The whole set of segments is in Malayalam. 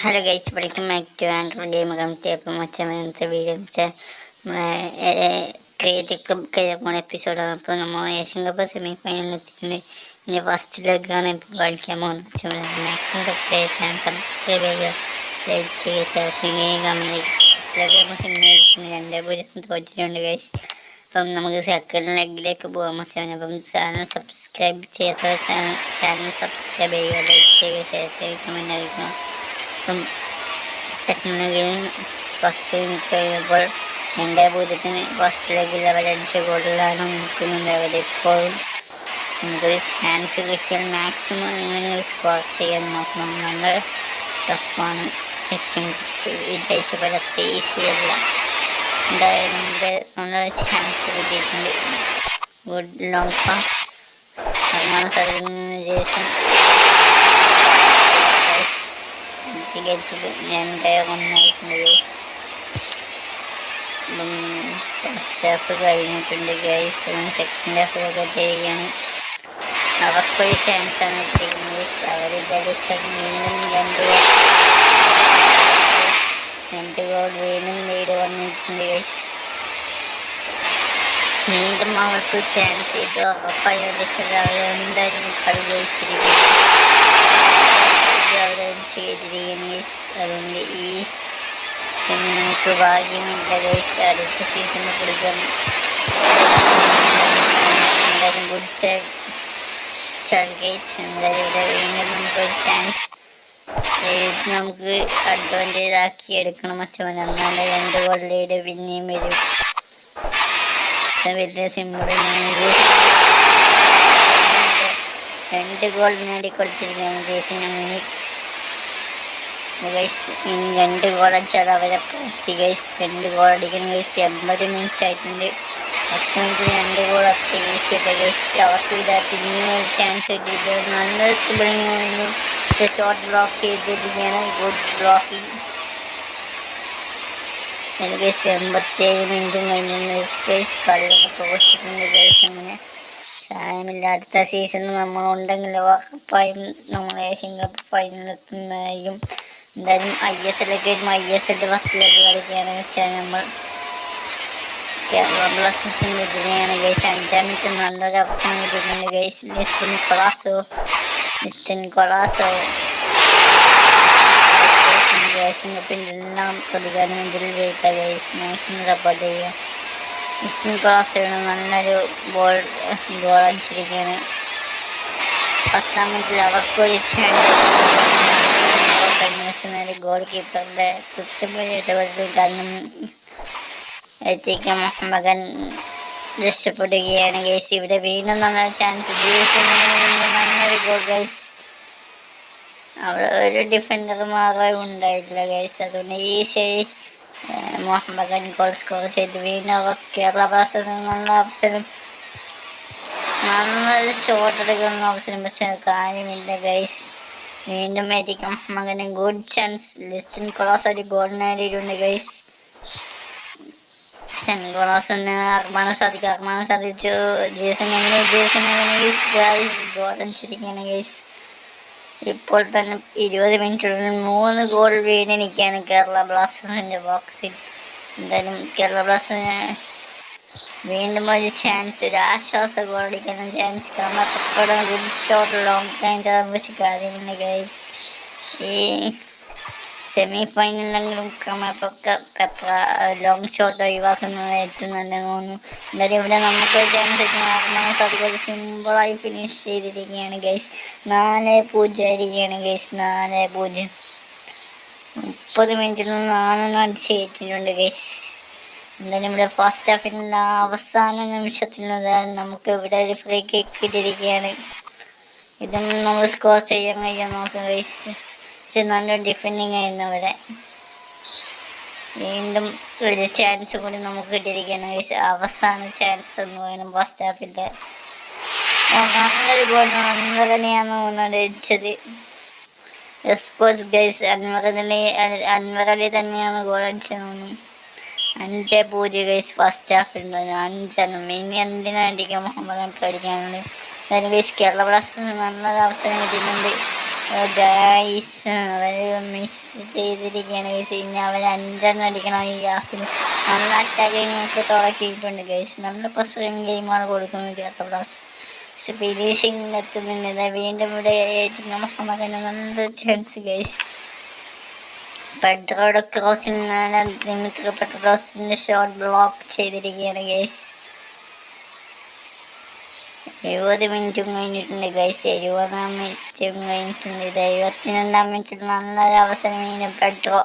Hello guys, welcome back to Android game committee. അപ്പം മറ്റേ വീഡിയോ വെച്ചാൽ ക്രിയേറ്റീവ് എപ്പിസോഡാണ്. അപ്പോൾ നമ്മൾ ഏഷ്യൻ കപ്പ് സെമി ഫൈനലിൽ എത്തിയിട്ടുണ്ട്. ഇനി ഫസ്റ്റ് ലെഗാണ് ഇപ്പോൾ കളിക്കാൻ പോകുന്നത്. മാക്സിമം സബ്സ്ക്രൈബ് ചെയ്യുക, ലൈക്ക് ചെയ്യുക, ഷെയർ ചെയ്യുക, കമൻറ്റ് ചെയ്യുക. ഫസ്റ്റ് ലെഗ് 2-0 തോറ്റിട്ടുണ്ട് ഗൈസ്. അപ്പം നമുക്ക് സെക്കൻഡ് ലെഗിലേക്ക് പോകാൻ പറ്റും. അപ്പം ചാനൽ സബ്സ്ക്രൈബ് ചെയ്യാത്ത ചാനൽ സബ്സ്ക്രൈബ് ചെയ്യുക, ലൈക്ക് ചെയ്യുക, ഷെയർ ചെയ്യുക, കമൻറ്റ് അറിയിക്കണം. അപ്പം സെക്കൻഡ് ലെഗിൽ 10 മിനിറ്റ് കഴിയുമ്പോൾ 2-0 ഫസ്റ്റ് ലെഗിൽ അവരടിച്ച ഗോളിലാണ് നിൽക്കുന്നുണ്ട്. അവരിപ്പോഴും നമുക്കൊരു ചാൻസ് കിട്ടിയാൽ മാക്സിമം നിങ്ങൾ സ്കോർ ചെയ്യാൻ നോക്കണം. നല്ല ടഫാണ്. വിചാരിച്ച പോലെ അത്ര ഈസിയല്ല. എന്തായാലും നല്ല ചാൻസ് കിട്ടിയിട്ടുണ്ട്. ഗുഡ് ലോങ് പാസ് അർമാന സ്ഥലത്ത് നിന്ന് ജേസൺ ഒന്നായിട്ടുണ്ട്. ഫസ്റ്റ് ഹാഫ് കഴിഞ്ഞിട്ടുണ്ട് ഗൈസ്. സെക്കൻഡ് ഹാഫിലൊക്കെ എത്തിയിരിക്കുകയാണ്. അവർക്കൊരു ചാൻസാണ് എത്തിയിരിക്കുന്നത്. അവരിതടിച്ചാൽ വീണ്ടും രണ്ട് ഗോൾ വീണ്ടും ലീഡ് വന്നിട്ടുണ്ട് ഗൈസ്. വീണ്ടും അവർക്ക് ചാൻസ് ചെയ്തു. ഉറപ്പായി അടിച്ചത് അവരെന്തായാലും കളി ജയിച്ചിരിക്കുന്നു. അതുകൊണ്ട് ഈ സെമി നമുക്ക് ഭാഗ്യമില്ല ഗൈസ്. അടുത്ത സീസണിൽ കൊടുക്കണം. എന്തായാലും ഗുഡ് സേവ് ഷൾഗേറ്റ്. എന്തായാലും ഇവിടെ വീണ്ടും നമുക്കൊരു ചാൻസ് നമുക്ക് അഡ്വാൻറ്റേജ് ആക്കി എടുക്കണം. മറ്റവൻ എന്നാലും 2 ഗോൾ ലീഡ് പിന്നെയും വരും. വലിയ സിമ്പിളാണ്. 2 ഗോൾ നേടിക്കൊടുത്തിരിക്കുകയാണ് ജേസിന് മുന്നിൽ ഗൈസ്. ഇനി 2 ഗോൾ അടിച്ചാൽ അവരെ പറ്റി ഗൈസ്. 2 ഗോൾ അടിക്കണം ഗൈസ്. 80 മിനിറ്റ് ആയിട്ടുണ്ട്. 10 മിനിറ്റിൽ 2 ഗോൾ അത്ര ഈസിയല്ല ഗൈസ്. അവർക്ക് ഇതായിട്ട് ഇനിയും ഒരു ചാൻസ് കിട്ടിയിട്ട് നല്ല ബോളിംഗ് ഷോട്ട് ബ്ലോക്ക് ചെയ്തിരിക്കുകയാണ്. Good blocking guys. 87 മിനിറ്റും കഴിഞ്ഞ ഗൈസ്. കളിയൊക്കെ തോറ്റിട്ടുണ്ട് ഗൈസ്. അങ്ങനെ സാരമില്ല. അടുത്ത സീസണിൽ നമ്മളുണ്ടെങ്കിൽ ഉറപ്പായും നമ്മൾ ഏഷ്യൻ കപ്പ് ഫൈനൽ എത്തുന്നതായിരിക്കും. എന്തായാലും ISL ഫസ്റ്റ് ലെഗ് കളിക്കുകയാണെന്ന് വെച്ചാൽ നമ്മൾ കേരള ബ്ലാസ്റ്റേഴ്സിൻ്റെ എതിരെയാണ് ഗൈസ്. 5-ാം മിനിറ്റ് നല്ലൊരു അവസരം കിട്ടിയിട്ടുണ്ട് ഗൈസ്. ലിസ്റ്റൻ കൊളാസോ ഏഷ്യൻ കപ്പിൻ്റെ എല്ലാം പ്രതികാരം ഇതിൽ വീട്ട ഗൈസ്. മാക്സിമം സപ്പോർട്ട് ചെയ്യുക. ലിസ്റ്റൻ കൊളാസോയുടെ നല്ലൊരു ഗോൾ അടിച്ചിരിക്കുകയാണ്. 10-ാം മിനിറ്റിൽ അവർക്കൊരു ചാൻസ്. ഗോൾ കീപ്പറിന്റെ കൃത്യമായി ഇടപെടൽ കാരണം എത്തിക്കാൻ മകൻ രക്ഷപ്പെടുകയാണ് ഗൈസ്. ഇവിടെ വീണ്ടും നല്ല ചാൻസ്. നല്ലൊരു ഗോൾ ഗൈസ്. അവിടെ ഒരു ഡിഫൻഡർ മാത്രമേ ഉണ്ടായിട്ടില്ല ഗൈസ്. അതുകൊണ്ട് ഈസിയായി മുഹമ്മദൻ ഗോൾ സ്കോർ ചെയ്ത് വീണ്ടും അവർ കേരള ബ്ലാസ്റ്റേഴ്സിന് നല്ലൊരു ഷോട്ട് എടുക്കുന്ന അവസരം. പക്ഷെ കാര്യമില്ല ഗൈസ്. വീണ്ടും എത്തിക്കാം മകന് ഗുഡ് ചാൻസ്. ലിസ്റ്റൻ കൊളാസ് ഒരു ഗോൾ നേടിയിട്ടുണ്ട് ഗൈസ്. കൊളാസിന് അർമാന സാധിച്ചു. ജേസൺ ഗോൾ അടിച്ചിരിക്കുകയാണ് ഗൈസ്. ഇപ്പോൾ തന്നെ 20 മിനിറ്റിനുള്ളിൽ 3 ഗോൾ വീണിരിക്കുകയാണ് കേരള ബ്ലാസ്റ്റേഴ്സിൻ്റെ ബോക്സിൽ. എന്തായാലും കേരള ബ്ലാസ്റ്റേഴ്സിന് വീണ്ടും ഒരു ചാൻസ്, ഒരു ആശ്വാസ ഗോൾ അടിക്കുന്ന ചാൻസ്. കാരണം ഗുഡ് ഷോട്ട് ലോങ് റേഞ്ച് ആകുമ്പോൾ കാര്യമില്ല ഗൈസ്. ഈ സെമി ഫൈനലിലെങ്കിലും പെപ്പ ലോങ് ഷോട്ട് ഒഴിവാക്കുന്നത് ഏറ്റവും നല്ലതെന്ന് തോന്നുന്നു. എന്തായാലും ഇവിടെ നമുക്ക് ചാൻസ് കിട്ടുന്ന സാധിക്കും. സിമ്പിളായി ഫിനിഷ് ചെയ്തിരിക്കുകയാണ് ഗൈസ്. 4-0 ആയിരിക്കുകയാണ് ഗൈസ്. 4-0. 30 മിനിറ്റിൽ 4 അടിച്ച് കയറ്റിയിട്ടുണ്ട് ഗൈസ്. എന്തായാലും ഇവിടെ ഫസ്റ്റ് ഹാഫിനുള്ള അവസാന നിമിഷത്തിൽ നമുക്ക് ഇവിടെ ഒരു ഫ്രീ കിക്ക് ഇട്ടിരിക്കുകയാണ്. ഇതും നമ്മൾ സ്കോർ ചെയ്യാൻ കഴിയാൻ നോക്കുക ഗൈസ്. പക്ഷെ നല്ല ഡിഫെൻഡിങ് ആയിരുന്നു അവിടെ. വീണ്ടും ഒരു ചാൻസ് കൂടി നമുക്ക് കിട്ടിയിരിക്കുകയാണ് ഗൈസ്. അവസാന ചാൻസ് എന്ന് പറയുന്നത് ഫസ്റ്റ് ഹാഫിൻ്റെ നല്ലൊരു ഗോൾ അൻവർ അലിയാണ് തോന്നുന്നത് അടിച്ചത്. ഓഫ്കോഴ്സ് ഗൈസ് അൻവർ അലി തന്നെയാണ് ഗോൾ അടിച്ചത് തോന്നുന്നു. 5-0 ഗൈസ്. ഫസ്റ്റ് ഹാഫിൽ 5 ഇനി എന്തിനായിരിക്കും മുഹമ്മദ് പേടിക്കാനുള്ളത്. എന്തായാലും ഗൈസ് കേരള ബ്ലാസ്റ്റേഴ്സിന് നല്ലൊരു അവസരം കിട്ടിയിട്ടുണ്ട്. ഗൈസ് അവര് മിസ് ചെയ്തിരിക്കുകയാണ് ഗൈസ്. ഇനി അവർ 5 അടിക്കണം ഈ ഗ്യാപ്പിൽ. നല്ല അറ്റാക്കിങ് ഒക്കെ തുടക്കിയിട്ടുണ്ട് ഗൈസ്. നല്ല പ്രശ്നം ഗെയിമാണ് കൊടുക്കുന്നത് പ്ലസ്. പക്ഷെ ഫിനിഷിങ് എത്തുന്നുണ്ട്. വീണ്ടും ഇവിടെ മുഹമ്മദ് നല്ല ചാൻസ് ഗൈസ്. പെട്രോയുടെ ക്രോസിൽ ദിമിത്രി പെട്രോസിന്റെ ഷോട്ട് ബ്ലോക്ക് ചെയ്തിരിക്കുകയാണ് ഗൈസ്. 70 മിനിറ്റും കഴിഞ്ഞിട്ടുണ്ട് ഗൈസ്. 70-ാം മിനിറ്റും കഴിഞ്ഞിട്ടുണ്ട്. ഇത് 72-ാം മിനിറ്റിൽ നല്ലൊരു അവസരം കഴിഞ്ഞു. Pedro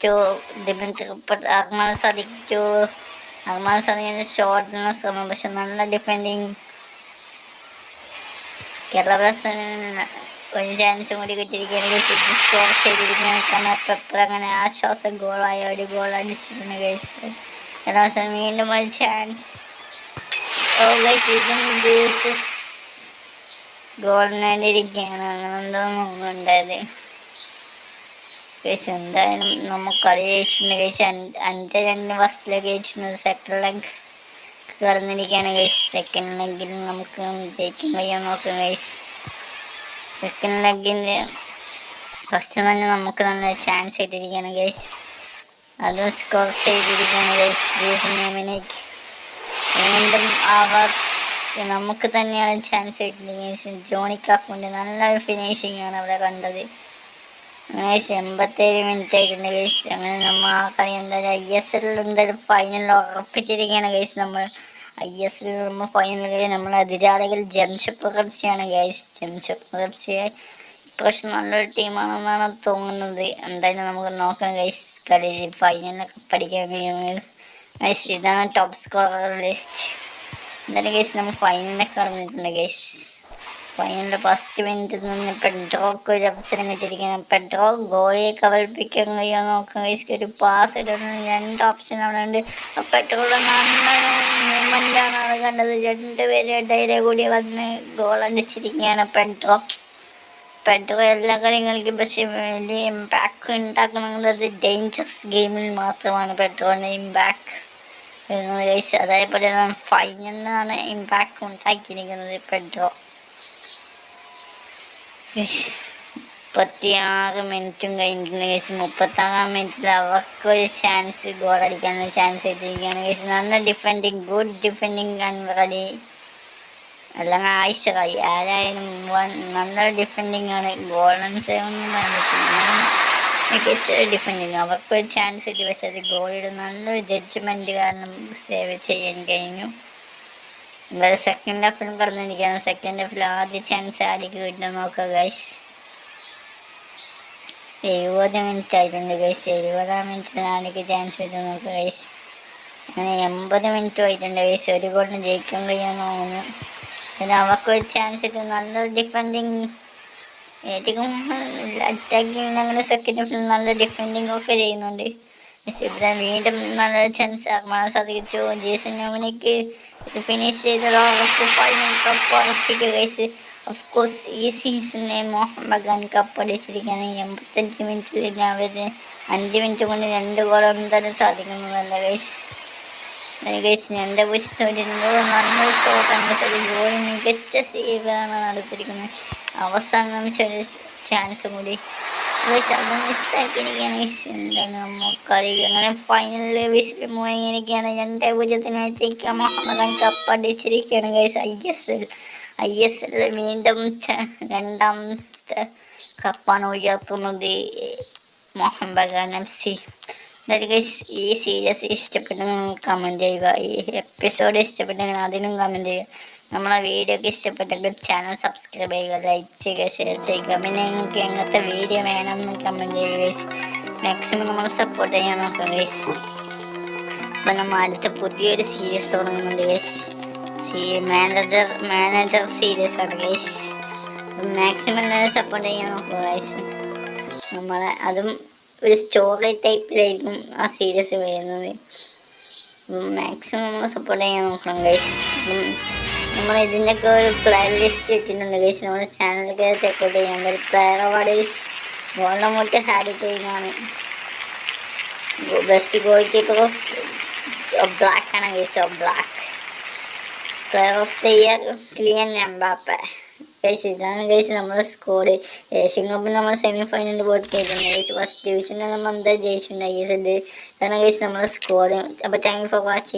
to Dimitri Arman Sadiq to Arman സദിഖിന്റെ ഷോട്ടിന് ശ്രമം. പക്ഷെ നല്ല ഡിഫെൻഡിങ്. കേരള ഒരു ചാൻസും കൂടി കിട്ടിയിരിക്കുകയാണ്. സ്കോർ ചെയ്തിരിക്കുകയാണ്. കാരണം പെപ്പർ അങ്ങനെ ആശ്വാസം ഗോളായ ഒരു ഗോൾ അടിച്ചിട്ടുണ്ട് ഗൈസ്. കേരള വീണ്ടും ഒരു ചാൻസ്. ഗോളിനായിട്ടിരിക്കുകയാണ്. അങ്ങനെ എന്തോന്നും ഉണ്ടായത് ഗൈസ്. എന്തായാലും നമുക്ക് കളി ജയിച്ചിട്ടുണ്ട് ഗൈസ്. 5-2 ഫസ്റ്റ് ലെഗ് ജയിച്ചിട്ടുണ്ട്. സെക്കൻഡ് ലെഗ് കടന്നിരിക്കുകയാണ് ഗൈസ്. സെക്കൻഡ് ലെഗിൽ നമുക്ക് ജയിക്കാൻ കഴിയാൻ നോക്കാം ഗൈസ്. സെക്കൻഡ് ലെഗിൻ്റെ ഫസ്റ്റ് തന്നെ നമുക്ക് നല്ല ചാൻസ് ഇട്ടിരിക്കുകയാണ് ഗൈസ്. അതും സ്കോർ ചെയ്തിരിക്കുകയാണ് ഗൈസ്. വീണ്ടും അവർ നമുക്ക് തന്നെയാണ് ചാൻസ് കിട്ടിയിരിക്കുന്നത്. ജോണി കാക്കുവിൻ്റെ നല്ലൊരു ഫിനിഷിംഗ് ആണ് അവിടെ കണ്ടത് ഗൈസ്. 87 മിനിറ്റ് ആയിട്ടുണ്ട് ഗൈസ്. അങ്ങനെ നമ്മൾ ആ കളി എന്തായാലും ISL എന്തായാലും ഫൈനലിൽ ഉറപ്പിച്ചിരിക്കുകയാണ് ഗൈസ്. നമ്മൾ ISL നമ്മൾ ഫൈനലിൽ നമ്മൾ എതിരാളികൾ ജംഷഡ്പൂർ FC-യാണ് ഗൈസ്. ജംഷഡ്പൂർ FC ഇപ്രാവശ്യം നല്ലൊരു ടീമാണെന്നാണ് തോന്നുന്നത്. എന്തായാലും നമുക്ക് നോക്കാം ഗൈസ്. കളി ഫൈനലൊക്കെ പഠിക്കാൻ കഴിയും ഗൈസ്. ഇതാണ് ടോപ്പ് സ്കോറർ ലിസ്റ്റ്. എന്തായാലും ഗൈസ് നമ്മൾ ഫൈനലിലൊക്കെ കടന്നിട്ടുണ്ട് ഗൈസ്. ഫൈനലിൻ്റെ ഫസ്റ്റ് മിനിറ്റിൽ നിന്ന് പെട്രോക്ക് ഒരു അവസരം കിട്ടിയിരിക്കുന്നത്. പെട്രോ ഗോളിയെ കബളിപ്പിക്കാൻ കഴിയുമോ നോക്കാം ഗൈസ്. ഒരു പാസ് ഇടുന്ന 2 ഓപ്ഷൻ അവിടെ ഉണ്ട്. പെട്രോയുടെ നല്ലൊരു മൂവ്മെൻ്റാണ് അത് കണ്ടത്. 2 പേര് ഇടയിലെ കൂടി വന്ന് ഗോൾ അടിച്ചിരിക്കുകയാണ് പെട്രോ എല്ലാ കളികൾക്കും. പക്ഷെ വലിയ ഇമ്പാക്ട് ഉണ്ടാക്കുന്നത് ഡേഞ്ചറസ് ഗെയിമിൽ മാത്രമാണ് പെട്രോയുടെ ഇമ്പാക്ട് വരുന്നത് ഗൈസ്. അതേപോലെ ഫൈനലിനാണ് ഇമ്പാക്ട് ഉണ്ടാക്കിയിരിക്കുന്നത് പെട്രോ. 36 മിനിറ്റും കഴിഞ്ഞിട്ടുണ്ട് ഗൈസ്. 36-ാം മിനിറ്റിൽ അവർക്കൊരു ചാൻസ് ഗോൾ അടിക്കാനുള്ള ചാൻസ് കിട്ടിയിരിക്കുകയാണ് ഗൈസ്. നല്ല defending, good defending Anwar Ali അല്ലെങ്കിൽ ആയിഷറായി ആരായാലും നല്ലൊരു ഡിഫെൻഡിങ് ആണ്. ഗോൾഡൻ സേവ് ഒന്നും പറയാൻ പറ്റില്ല. മികച്ച ഡിഫെൻഡിങ്. അവർക്കൊരു ചാൻസ് കിട്ടി. പക്ഷെ അത് ഗോളിയുടെ നല്ലൊരു ജഡ്ജ്മെൻറ്റ് കാരണം സേവ് ചെയ്യാൻ കഴിഞ്ഞു. എന്തായാലും സെക്കൻഡ് ഹാഫിലും കടന്നിരിക്കുകയാണ്. സെക്കൻഡ് ഹാഫിൽ ആദ്യ ചാൻസ് ആർക്ക് കിട്ടുന്ന നോക്കുക ഗൈസ്. 70 മിനിറ്റ് ആയിട്ടുണ്ട് ഗൈസ്. 70-ാം മിനിറ്റിൽ ആർക്ക് ചാൻസ് കിട്ടുന്ന നോക്കുക ഗൈസ്. അങ്ങനെ 80 മിനിറ്റും ആയിട്ടുണ്ട് ഗൈസ്. ഒരു ഗോളിന് ജയിക്കാൻ കഴിയുമെന്ന് തോന്നുന്നു. പിന്നെ അവർക്കൊരു ചാൻസ് കിട്ടും. നല്ലൊരു ഡിഫെൻഡിങ്. ഏറ്റവും അറ്റാക്കിങ് അങ്ങനെ സെക്കൻഡ് ഹാഫിൽ നല്ല ഡിഫെൻഡിങ് ഒക്കെ ചെയ്യുന്നുണ്ട്. ഇവിടെ വീണ്ടും നല്ലൊരു chance Armaan Sadiq Jason Dominic finish ചെയ്തത്. അവർക്ക് ഫൈനൽ കപ്പ് ഉറപ്പിക്കുക ഗൈസ്. ഓഫ്കോഴ്സ് ഈ സീസണിലെ മുഹമ്മദ് ഖാൻ കപ്പ് അടിച്ചിരിക്കുകയാണ്. 85 മിനിറ്റിൽ അവർ 5 മിനിറ്റ് കൊണ്ട് 2 ഗോൾ എന്തായാലും സാധിക്കുന്നതല്ല ഗൈസ്. ഗൈസ് എൻ്റെ പുസ്തകത്തിൻ്റെ നല്ലൊരു ഷോട്ടാണ്. ഗോൾ മികച്ച സേവാണ് നടത്തിയിരിക്കുന്നത്. അവസാനം ചെറിയ ചാൻസ് കൂടി അത് മിസ്സാക്കിയിരിക്കുകയാണ് ഗൈസ്. എന്താണ് നമുക്കറി അങ്ങനെ ഫൈനലിൽ വിസിൽ മുഴങ്ങിയിരിക്കുകയാണ്. 2-0 മുഹമ്മദ് ഖാൻ കപ്പ് അടിച്ചിരിക്കുകയാണ് ഗൈസ്. ISL വീണ്ടും 2ാമത്തെ കപ്പാണ് ഉയർത്തുന്നത് മുഹമ്മദ് ഖാൻ FC. എന്തായാലും ഗൈസ് ഈ സീരീസ് ഇഷ്ടപ്പെട്ടെങ്കിൽ കമൻറ്റ് ചെയ്യുക. ഈ എപ്പിസോഡ് ഇഷ്ടപ്പെട്ടെങ്കിൽ അതിനും കമൻറ്റ് ചെയ്യുക. നമ്മളെ വീഡിയോ ഒക്കെ ഇഷ്ടപ്പെട്ടെങ്കിൽ ചാനൽ സബ്സ്ക്രൈബ് ചെയ്യുക, ലൈക്ക് ചെയ്യുക, ഷെയർ ചെയ്യുക. പിന്നെ നിങ്ങൾക്ക് എങ്ങനത്തെ വീഡിയോ വേണമെന്ന് കമൻറ്റ് ചെയ്യുക ഗൈസ്. മാക്സിമം നമ്മൾ സപ്പോർട്ട് ചെയ്യാൻ നോക്കാം ഗൈസ്. അപ്പം നമ്മൾ അടുത്ത പുതിയൊരു സീരീസ് തുടങ്ങുന്നുണ്ട് ഗൈസ്. മാനേജർ സീരീസ് ആണ് ഗൈസ്. മാക്സിമം എല്ലാവരും സപ്പോർട്ട് ചെയ്യാൻ നോക്കുക ഗൈസ്. നമ്മളെ അതും ഒരു സ്റ്റോറി ടൈപ്പിലായിരിക്കും ആ സീരീസ് വരുന്നത്. മാക്സിമം നമ്മൾ സപ്പോർട്ട് ചെയ്യാൻ നോക്കണം ഗൈസ്. നമ്മൾ ഇതിൻ്റെയൊക്കെ ഒരു പ്ലെയർ ലിസ്റ്റ് ഇട്ടിട്ടുണ്ട് ഗൈസ്. നമ്മുടെ ചാനലിലേക്ക് ചെക്കൗട്ട് ചെയ്യാൻ ഒരു പ്ലെയർ അവാർഡ് വോൾഡമോർട്ട് ഹാരി കെയ്നാണ്. Best goal keeper of black ആണ് guys. Black player of the year Kylian Mbappe. ഇതാണ് ഗൈസ് നമ്മുടെ സ്കോഡ്. ഏഷ്യൻ കപ്പിൽ നമ്മൾ സെമി ഫൈനലിൽ പോയിട്ട് ഗൈസ് ഫസ്റ്റ് ഡിവിഷനിൽ നമ്മൾ എന്താ ജയിച്ചിട്ടുണ്ടായി ഗൈസ്. ഇതാണ് ഗൈസ് നമ്മുടെ സ്കോഡ്. അപ്പോൾ താങ്ക് യു ഫോർ വാച്ചിങ്.